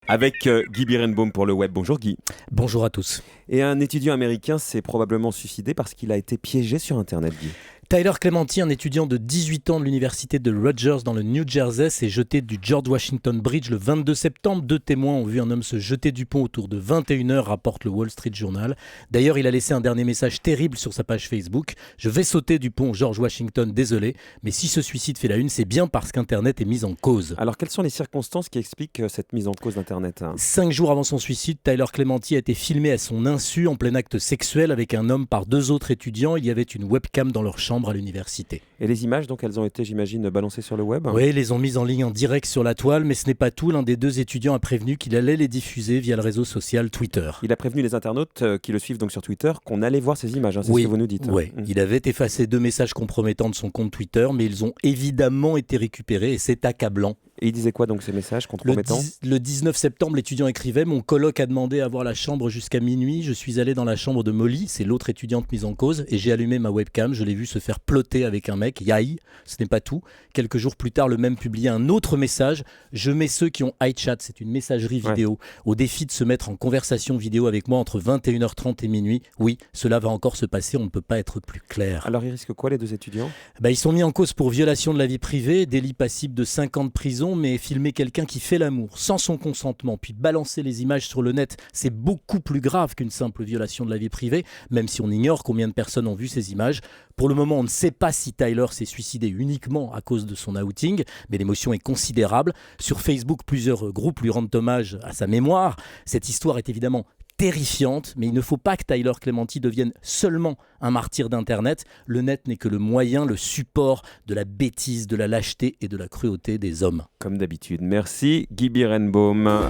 avec Guy Birenbaum pour le web. Bonjour Guy. Bonjour à tous. Et un étudiant américain s'est probablement suicidé parce qu'il a été piégé sur Internet, Guy. Tyler Clementi, un étudiant de 18 ans de l'université de Rutgers dans le New Jersey, s'est jeté du George Washington Bridge le 22 septembre. 2 témoins ont vu un homme se jeter du pont autour de 21h, rapporte le Wall Street Journal. D'ailleurs, il a laissé un dernier message terrible sur sa page Facebook. « Je vais sauter du pont George Washington, désolé. Mais si ce suicide fait la une, c'est bien parce qu'Internet est mis en cause. » Alors, quelles sont les circonstances qui expliquent cette mise en cause d'Internet ? 5 jours avant son suicide, Tyler Clementi a été filmé à son insu en plein acte sexuel avec un homme par 2 autres étudiants. Il y avait une webcam dans leur chambre à l'université. Et les images, donc, elles ont été, j'imagine, balancées sur le web ? Oui, les ont mises en ligne en direct sur la toile, mais ce n'est pas tout. L'un des 2 étudiants a prévenu qu'il allait les diffuser via le réseau social Twitter. Il a prévenu les internautes qui le suivent donc sur Twitter qu'on allait voir ces images, c'est Oui, ce que vous nous dites. Oui, il avait effacé 2 messages compromettants de son compte Twitter, mais ils ont évidemment été récupérés et c'est accablant. Et il disait quoi donc ces messages compromettants ? Le 19 septembre, l'étudiant écrivait « Mon coloc a demandé à voir la chambre jusqu'à minuit. Je suis allé dans la chambre de Molly, c'est l'autre étudiante mise en cause, et j'ai allumé ma webcam. Je l'ai vu se faire plotter avec un mec. Yaï, ce n'est pas tout. Quelques jours plus tard, le même publiait un autre message. Je mets ceux qui ont iChat, c'est une messagerie vidéo, au défi de se mettre en conversation vidéo avec moi entre 21h30 et minuit. Oui, cela va encore se passer, on ne peut pas être plus clair. » Alors ils risquent quoi les 2 étudiants ? Ils sont mis en cause pour violation de la vie privée, délit passible de 5 ans de prison, mais filmer quelqu'un qui fait l'amour sans son consentement, puis balancer les images sur le net, c'est beaucoup plus grave qu'une simple violation de la vie privée, même si on ignore combien de personnes ont vu ces images. Pour le moment, on ne sait pas si Tyler s'est suicidé uniquement à cause de son outing, mais l'émotion est considérable. Sur Facebook, plusieurs groupes lui rendent hommage à sa mémoire. Cette histoire est évidemment terrifiante, mais il ne faut pas que Tyler Clementi devienne seulement un martyr d'Internet. Le net n'est que le moyen, le support de la bêtise, de la lâcheté et de la cruauté des hommes. Comme d'habitude. Merci Guy Birenbaum.